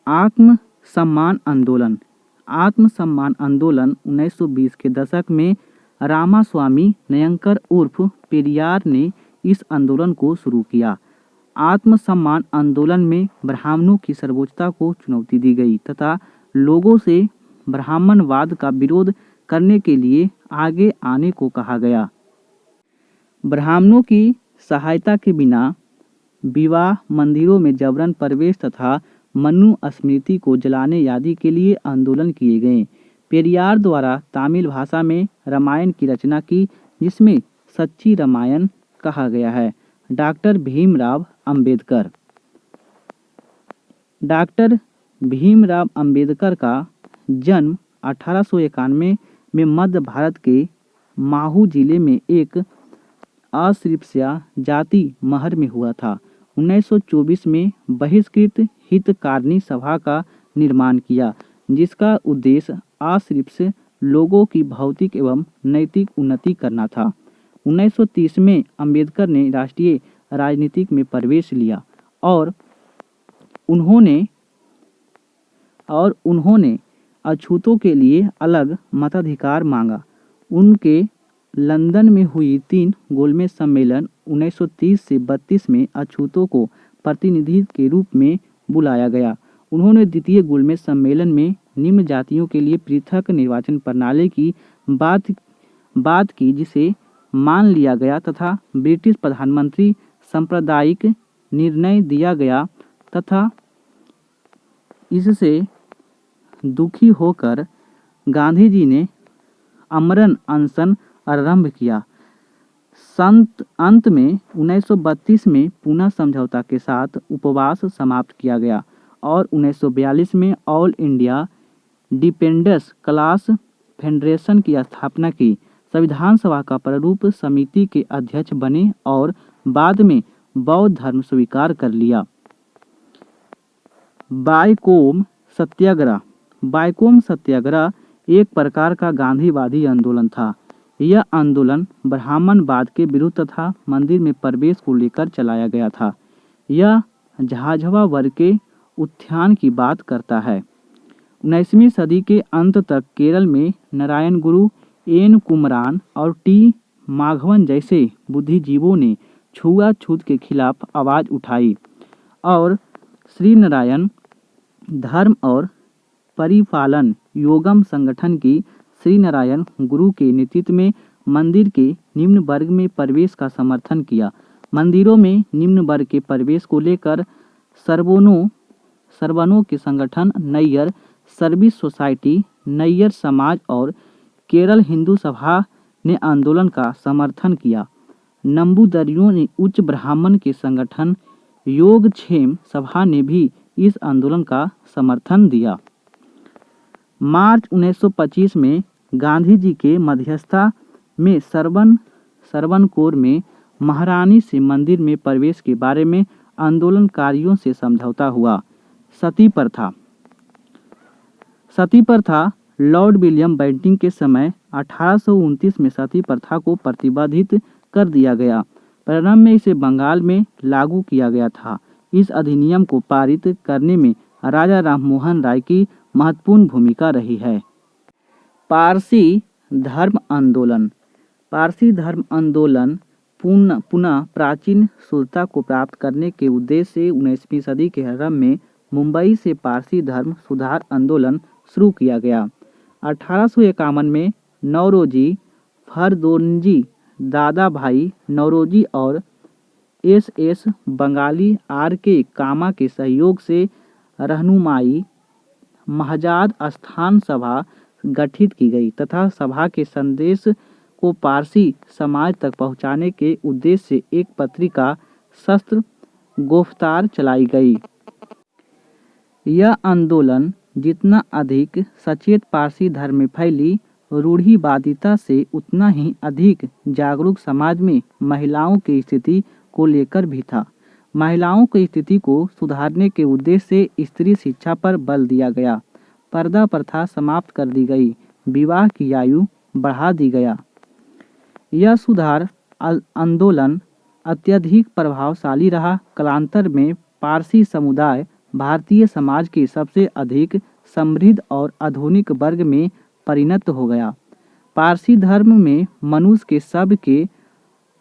आत्म सम्मान आंदोलन। आत्म सम्मान आंदोलन 1920 के दशक में रामास्वामी नयंकर उर्फ पेरियार ने इस आंदोलन को शुरू किया। आत्म सम्मान आंदोलन में ब्राह्मणों की सर्वोच्चता को चुनौती दी गई तथा लोगों से ब्राह्मणवाद का विरोध करने के लिए आगे आने को कहा गया। ब्राह्मणों की सहायता के बिना विवाह, मंदिरों में जबरन प्रवेश तथा मनु स्मृति को जलाने आदि के लिए आंदोलन किए गए। पेरियार द्वारा तमिल भाषा में रामायण की रचना की जिसमें सच्ची रामायण कहा गया है। डॉक्टर भीमराव अंबेडकर। डॉक्टर भीमराव अंबेडकर का जन्म 1891 में मध्य भारत के महू जिले में एक अस्पृश्य जाति महर में हुआ था। 1924 में बहिष्कृत हितकारिणी सभा का निर्माण किया जिसका उद्देश्य अस्पृश्य लोगों की भौतिक एवं नैतिक उन्नति करना था। 1930 में अंबेडकर ने राष्ट्रीय राजनीति में प्रवेश लिया और उन्होंने अछूतों के लिए अलग मताधिकार मांगा। उनके लंदन में हुई 3 गोलमेज सम्मेलन 1930 से 32 में अछूतों को प्रतिनिधि के रूप में बुलाया गया। उन्होंने द्वितीय गोलमेज सम्मेलन में निम्न जातियों के लिए पृथक निर्वाचन प्रणाली की बात की जिसे मान लिया गया तथा ब्रिटिश प्रधानमंत्री सांप्रदायिक निर्णय दिया गया तथा इससे दुखी होकर गांधी जी ने आमरण अनशन आरंभ किया। अंत में 1932 में पूना समझौता के साथ उपवास समाप्त किया गया और 1942 में all India dependence class federation की स्थापना की। संविधान सभा का प्रारूप समिति के अध्यक्ष बने और बाद में बौद्ध धर्म स्वीकार कर लिया। बायकोम सत्याग्रह। बायकोम सत्याग्रह एक प्रकार का गांधीवादी आंदोलन था। यह आंदोलन ब्राह्मणवाद के विरुद्ध तथा मंदिर में प्रवेश को लेकर चलाया गया था। यह झाझवा वर्ग के उत्थान की बात करता है। 19वीं सदी के अंत तक केरल में नारायण गुरु, एन कुमरान और टी माघवन जैसे बुद्धिजीवों ने छुआछूत के खिलाफ आवाज़ उठाई और श्रीनारायण धर्म और परिपालन योगम संगठन की श्रीनारायण गुरु के नेतृत्व में मंदिर के निम्न वर्ग में प्रवेश का समर्थन किया। मंदिरों में निम्न वर्ग के प्रवेश को लेकर सर्वनों के संगठन नैयर सर्विस सोसाइटी, नैयर समाज और केरल हिंदू सभा ने आंदोलन का समर्थन किया। नंबूदरियों ने उच्च ब्राह्मण के संगठन योगक्षेम सभा ने भी इस आंदोलन का समर्थन दिया। मार्च 1925 में गांधी जी के मध्यस्थता में सरवनकोर में महारानी से मंदिर में प्रवेश के बारे में आंदोलनकारियों से समझौता हुआ। सती प्रथा लॉर्ड विलियम बेंटिंक के समय 1829 में सती प्रथा को प्रतिबंधित कर दिया गया। प्रारंभ में इसे बंगाल में लागू किया गया था। इस अधिनियम को पारित करने में राजा राममोहन राय की महत्वपूर्ण भूमिका रही है। पारसी धर्म आंदोलन पुनः प्राचीन शुद्धता को प्राप्त करने के उद्देश्य से 19वीं सदी के आरंभ में मुंबई से पारसी धर्म सुधार आंदोलन शुरू किया गया। 1851 में नौरोजी फरदोंजी, दादा भाई नौरोजी और एस बंगाली R.K. कामा के सहयोग से रहनुमाई महजाद स्थान सभा गठित की गई तथा सभा के संदेश को पारसी समाज तक पहुंचाने के उद्देश्य से एक पत्रिका शस्त्र गिरफ्तार चलाई गई। यह आंदोलन जितना अधिक सचेत पारसी धर्म में फैली रूढ़िवादिता से उतना ही अधिक जागरूक समाज में महिलाओं की स्थिति को लेकर भी था। महिलाओं की स्थिति को सुधारने के उद्देश्य से स्त्री शिक्षा पर बल दिया गया। पर्दा प्रथा समाप्त कर दी गई। विवाह की आयु बढ़ा दी गया। यह सुधार आंदोलन अत्यधिक प्रभावशाली रहा। कालांतर में पारसी समुदाय भारतीय समाज के सबसे अधिक समृद्ध और आधुनिक वर्ग में परिणत हो गया। पारसी धर्म में मनुष्य के सब के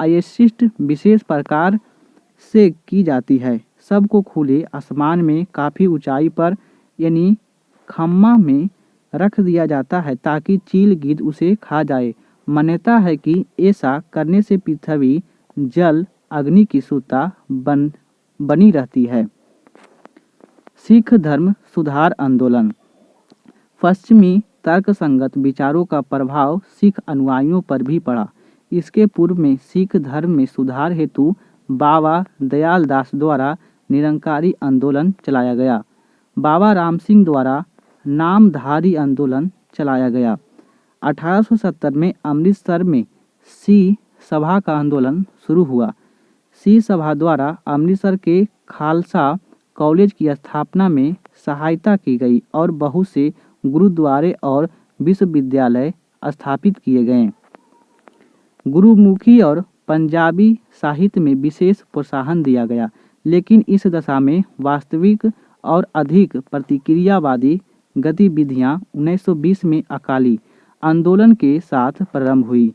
अयशिष्ट विशेष प्रकार से की जाती है। सबको खुले आसमान में काफ़ी ऊंचाई पर यानी खम्मा में रख दिया जाता है ताकि चील गिद्ध उसे खा जाए। मान्यता है कि ऐसा करने से पृथ्वी जल अग्नि की शुद्धता बनी रहती है। सिख धर्म सुधार आंदोलन। पश्चिमी तर्कसंगत विचारों का प्रभाव सिख अनुयायियों पर भी पड़ा। इसके पूर्व में सिख धर्म में सुधार हेतु बाबा दयाल दास द्वारा निरंकारी आंदोलन चलाया गया। बाबा राम सिंह द्वारा नामधारी आंदोलन चलाया गया। 1870 में अमृतसर में सी सभा का आंदोलन शुरू हुआ। सी सभा द्वारा अमृतसर के खालसा कॉलेज की स्थापना में सहायता की गई और बहुत से गुरुद्वारे और विश्वविद्यालय स्थापित किए गए। गुरुमुखी और पंजाबी साहित्य में विशेष प्रोत्साहन दिया गया, लेकिन इस दशा में वास्तविक और अधिक प्रतिक्रियावादी गतिविधियां 1920 में अकाली आंदोलन के साथ प्रारंभ हुई।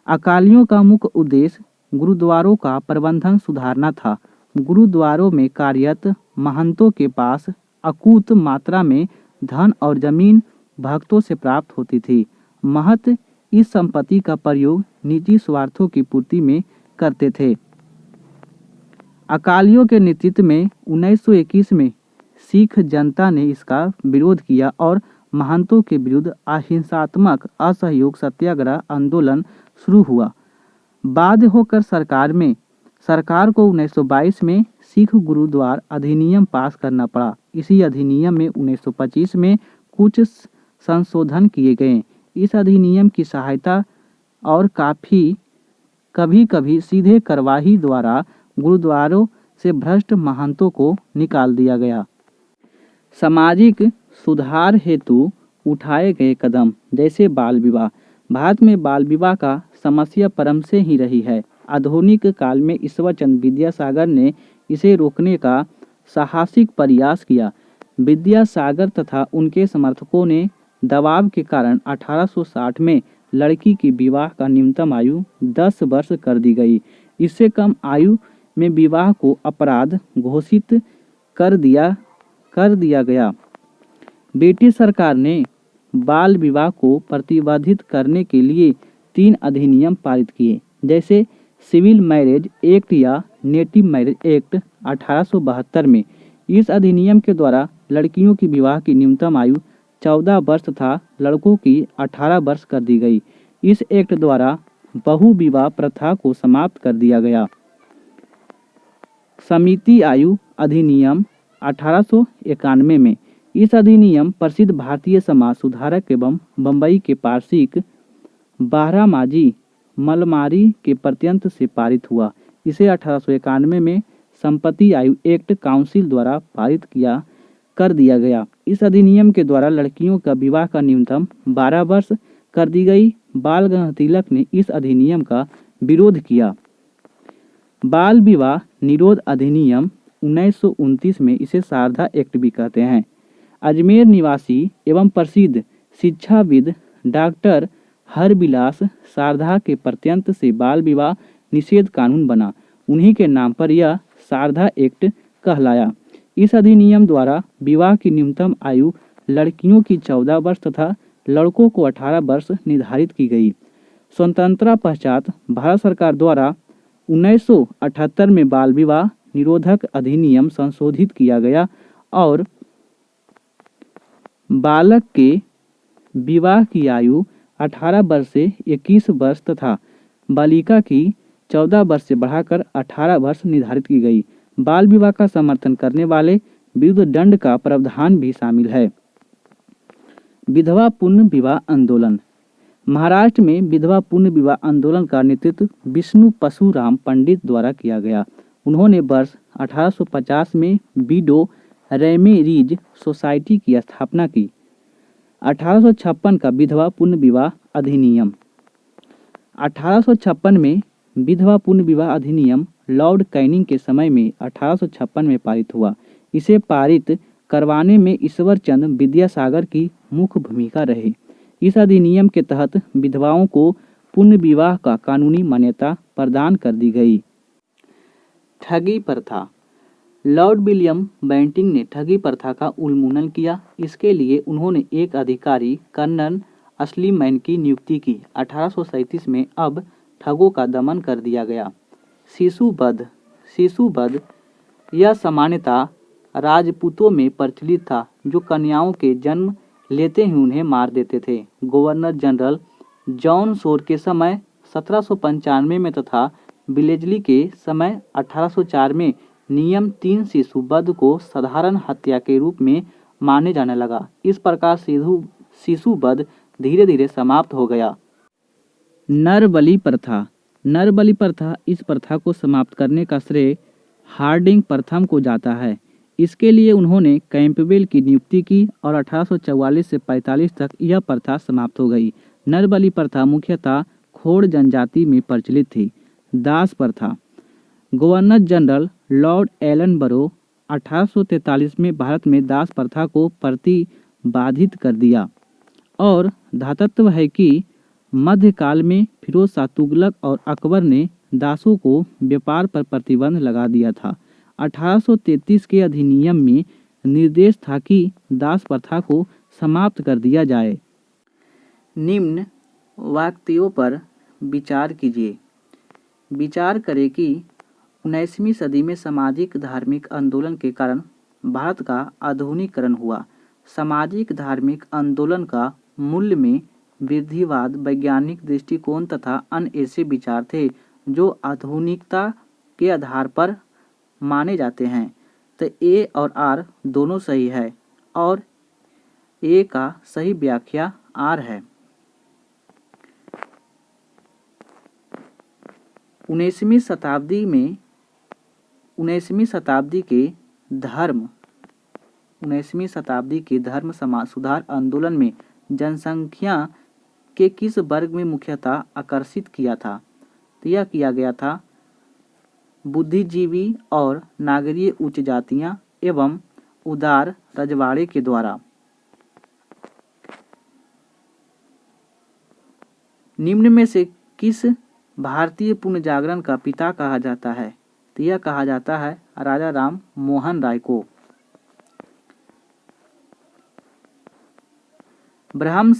अकालियों का मुख्य उद्देश्य गुरुद्वारों का प्रबंधन सुधारना था। गुरुद्वारों में कार्यरत महंतों के पास अकूत मात्रा में धन और जमीन भक्तों से प्राप्त होती थी। महंत इस संपत्ति का प्रयोग निजी स्वार्थों की पूर्ति में करते थे। अकालियों के नेतृत्व में 1921 में सिख जनता ने इसका विरोध किया और महंतों के विरुद्ध अहिंसात्मक असहयोग सत्याग्रह आंदोलन शुरू हुआ। बाध्य होकर सरकार को 1922 में सिख गुरुद्वार अधिनियम पास करना पड़ा। इसी अधिनियम में 1925 में कुछ संशोधन किए गए। इस अधिनियम की सहायता और कभी कभी सीधे कार्यवाही द्वारा गुरुद्वारों से भ्रष्ट महंतों को निकाल दिया गया। सामाजिक सुधार हेतु उठाए गए कदम जैसे बाल विवाह। भारत में बाल विवाह का समस्या परम से ही रही है। आधुनिक काल में ईश्वरचंद्र विद्यासागर ने इसे रोकने का साहसिक प्रयास किया। विद्यासागर तथा उनके समर्थकों ने दबाव के कारण 1860 में लड़की की विवाह का न्यूनतम आयु 10 वर्ष कर दी गई। इससे कम आयु में विवाह को अपराध घोषित कर दिया गया। ब्रिटिश सरकार ने बाल विवाह को प्रतिबंधित करने के लिए 3 अधिनियम पारित किए, जैसे सिविल मैरिज एक्ट या नेटिव मैरिज एक्ट 1872 में। इस अधिनियम के द्वारा लड़कियों की विवाह की न्यूनतम आयु 14 वर्ष तथा लड़कों की 18 वर्ष कर दी गई। इस एक्ट द्वारा बहु विवाह प्रथा को समाप्त कर दिया गया। समिति आयु अधिनियम 1891 में। इस अधिनियम प्रसिद्ध भारतीय समाज सुधारक एवं बम्बई के पारसिक बारहमाजी मलमारी के प्रत्यंत से पारित हुआ। इसे 1891 में संपत्ति आयु एक्ट काउंसिल द्वारा पारित कर दिया गया। इस अधिनियम के द्वारा लड़कियों का विवाह का न्यूनतम 12 वर्ष कर दी गई। बाल गंगाधर तिलक ने इस अधिनियम का विरोध किया। बाल विवाह निरोध अधिनियम 1929 में, इसे शारदा एक्ट भी कहते हैं। अजमेर निवासी एवं प्रसिद्ध शिक्षाविद डॉक्टर हरबिलास शारदा के प्रत्यंत से बाल विवाह निषेध कानून बना। उन्हीं के नाम पर यह शारदा एक्ट कहलाया। इस अधिनियम द्वारा विवाह की न्यूनतम आयु लड़कियों की 14 वर्ष तथा लड़कों को 18 वर्ष निर्धारित की गई। स्वतंत्रता पश्चात भारत सरकार द्वारा 1978 में बाल विवाह निरोधक अधिनियम संशोधित किया गया और बालक के विवाह की आयु 18 वर्ष से 21 वर्ष तथा बालिका की 14 वर्ष से बढ़ाकर 18 वर्ष निर्धारित की गई। बाल विवाह का समर्थन करने वाले विरुद्ध दंड का प्रावधान भी शामिल है। विधवा पुनः विवाह आंदोलन। महाराष्ट्र में विधवा पुनः विवाह आंदोलन का नेतृत्व विष्णु परशुराम पंडित द्वारा किया गया। उन्होंने वर्ष 1850 में विडो रेमेरीज सोसाइटी की स्थापना की। 1856 का विधवा पुनः विवाह अधिनियम। 1856 में विधवा पुनः विवाह अधिनियम लॉर्ड कैनिंग के समय में 1856 में पारित हुआ। इसे पारित करवाने में ईश्वरचंद विद्यासागर की मुख्य भूमिका रही। इस अधिनियम के तहत विधवाओं को पुनः विवाह का कानूनी मान्यता प्रदान कर दी गई। ठगी प्रथा। लॉर्ड विलियम बेंटिंक ने ठगी प्रथा का उन्मूलन किया। इसके लिए उन्होंने एक अधिकारी कर्नल अस्लीमैन की नियुक्ति की। 1837 में अब ठगों का दमन कर दिया गया। शिशुवध यह सामान्यतः राजपूतों में प्रचलित था, जो कन्याओं के जन्म लेते ही उन्हें मार देते थे। गवर्नर जनरल जॉन शोर के समय 1795 में तथा बिलेजली के समय 1804 में नियम 3 शिशुवध को साधारण हत्या के रूप में माने जाने लगा। इस प्रकार शिशुवध धीरे धीरे समाप्त हो गया। नरबलि प्रथा। नरबलि प्रथा, इस प्रथा को समाप्त करने का श्रेय हार्डिंग प्रथम को जाता है। इसके लिए उन्होंने कैंपबेल की नियुक्ति की और 1844 से 45 तक यह प्रथा समाप्त हो गई। नरबलि प्रथा मुख्यतः खोड़ जनजाति में प्रचलित थी। दास प्रथा। गवर्नर जनरल लॉर्ड एलनबरो 1843 में भारत में दास प्रथा को प्रतिबंधित कर दिया और धातत्व है कि मध्यकाल में फिरोज शाह तुगलक और अकबर ने दासों को व्यापार पर प्रतिबंध लगा दिया था। 1833 के अधिनियम में निर्देश था कि दास प्रथा को समाप्त कर दिया जाए। निम्न वाक्यों पर विचार कीजिए। विचार करें कि 19वीं सदी में सामाजिक धार्मिक आंदोलन के कारण भारत का आधुनिकीकरण हुआ। सामाजिक धार्मिक आंदोलन का मूल में वृद्धिवाद, वैज्ञानिक दृष्टिकोण तथा अन्य ऐसे विचार थे जो आधुनिकता के आधार पर माने जाते हैं। तो ए और आर दोनों सही है और ए का सही व्याख्या आर है। 19वीं शताब्दी के धर्म समाज सुधार आंदोलन में जनसंख्या के किस वर्ग में मुख्यतः आकर्षित किया था? तो यह किया गया था बुद्धिजीवी और नागरीय उच्च जातियां एवं उदार रजवाड़े के द्वारा। निम्न में से किस भारतीय पुनर्जागरण का पिता कहा जाता है? तो यह कहा जाता है राजा राम मोहन राय को। ब्राह्म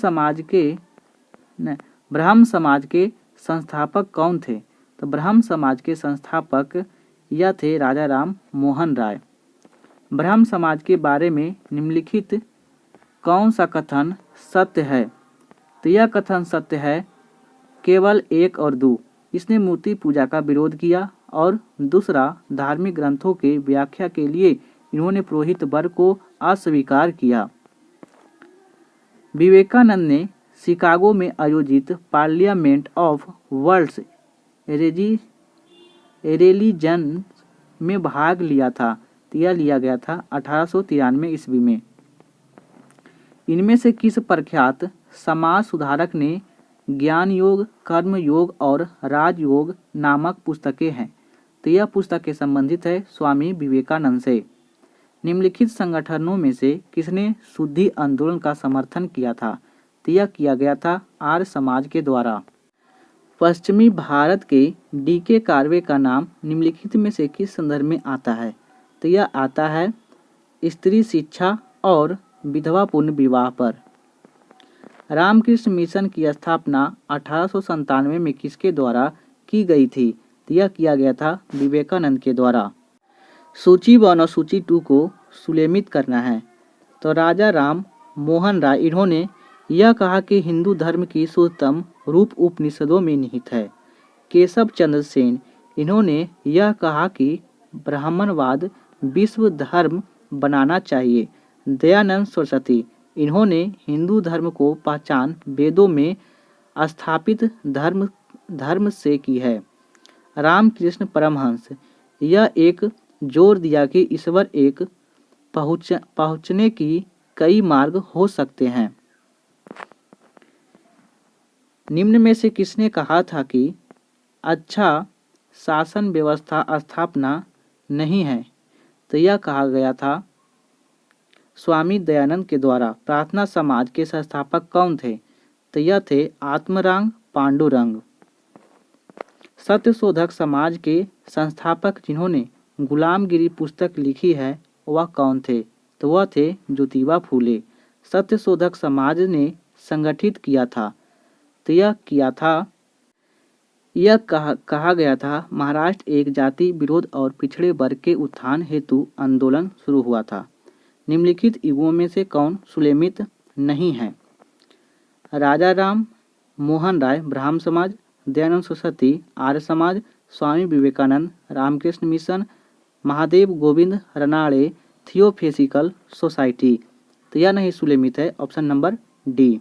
समाज के संस्थापक कौन थे? तो ब्राह्म समाज के संस्थापक यह थे राजा राम मोहन राय। ब्राह्म समाज के बारे में निम्नलिखित कौन सा कथन सत्य है? तो यह कथन सत्य है केवल 1 और 2। इसने मूर्ति पूजा का विरोध किया और दूसरा धार्मिक ग्रंथों के व्याख्या के लिए इन्होंने पुरोहित वर्ग को अस्वीकार किया। विवेकानंद ने शिकागो में आयोजित पार्लियामेंट ऑफ वर्ल्ड्स रिलीजन में भाग लिया था। यह लिया गया था 1893 ईस्वी में। इनमें से किस प्रख्यात समाज सुधारक ने ज्ञान योग, कर्म योग और राजयोग नामक पुस्तकें हैं? तो यह पुस्तकें संबंधित है स्वामी विवेकानंद से। निम्नलिखित संगठनों में से किसने शुद्धि आंदोलन का समर्थन किया था? तो यह किया गया था आर्य समाज के द्वारा। पश्चिमी भारत के डी.के. कार्वे का नाम निम्नलिखित में से किस संदर्भ में आता है? तो यह आता है स्त्री शिक्षा और विधवा पुनर्विवाह पर। रामकृष्ण मिशन की स्थापना 1897 में किसके द्वारा की गई थी? तो यह किया गया था विवेकानंद के द्वारा। सूची 1 और सूची 2 को सुलेमित करना है। तो राजा राम मोहन राय इन्होंने यह कहा कि हिंदू धर्म की शुद्धतम रूप उपनिषदों में निहित है। केशव चंद्र सेन इन्होंने यह कहा कि ब्राह्मणवाद विश्व धर्म बनाना चाहिए। दयानंद सरस्वती इन्होंने हिंदू धर्म को पहचान वेदों में स्थापित धर्म से की है। रामकृष्ण परमहंस यह एक जोर दिया कि ईश्वर एक पहुँचने की कई मार्ग हो सकते हैं। निम्न में से किसने कहा था कि अच्छा शासन व्यवस्था स्थापना नहीं है? तो यह कहा गया था स्वामी दयानंद के द्वारा। प्रार्थना समाज के संस्थापक कौन थे? तो यह थे आत्माराम पांडुरंग। सत्यशोधक समाज के संस्थापक जिन्होंने गुलामगिरी पुस्तक लिखी है वह कौन थे? तो वह थे ज्योतिबा फूले। सत्यशोधक समाज ने संगठित किया था। तो यह कहा गया था महाराष्ट्र एक जाति विरोध और पिछड़े वर्ग के उत्थान हेतु आंदोलन शुरू हुआ था। निम्नलिखित युगों में से कौन सुलेमित नहीं है? राजा राम मोहन राय ब्राह्म समाज, दयानंद सरस्वती आर्य समाज, स्वामी विवेकानंद रामकृष्ण मिशन, महादेव गोविंद रनाड़े थियोफिजिकल सोसाइटी। तो यह नहीं सुलेमित है, ऑप्शन नंबर डी।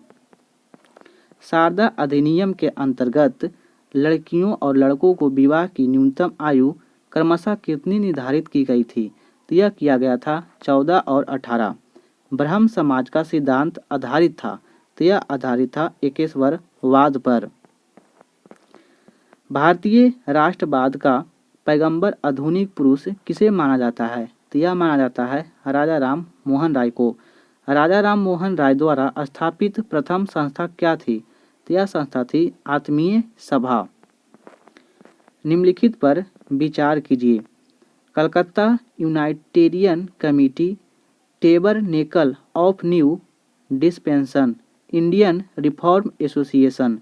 शारदा अधिनियम के अंतर्गत लड़कियों और लड़कों को विवाह की न्यूनतम आयु क्रमशः कितनी निर्धारित की गई थी? तो यह किया गया था 14 और 18। ब्रह्म समाज का सिद्धांत आधारित था। तो यह आधारित था एकेश्वरवाद पर। भारतीय राष्ट्रवाद का पैगंबर आधुनिक पुरुष किसे माना जाता है? तो यह माना जाता है राजा राम मोहन राय को। राजा राम मोहन राय द्वारा स्थापित प्रथम संस्था क्या थी? तो यह संस्था थी आत्मीय सभा। निम्नलिखित पर विचार कीजिए। Calcutta Unitarian Committee, Tabernacle of New Dispensation, Indian Reform Association.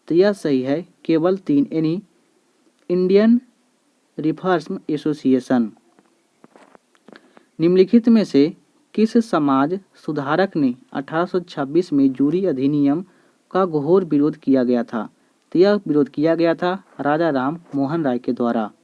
तो यह सही है केवल 3 यानी इंडियन रिफॉर्म एसोसिएशन। निम्नलिखित में से किस समाज सुधारक ने 1826 में जूरी अधिनियम का घोर विरोध किया गया था? तो यह विरोध किया गया था राजा राम मोहन राय के द्वारा।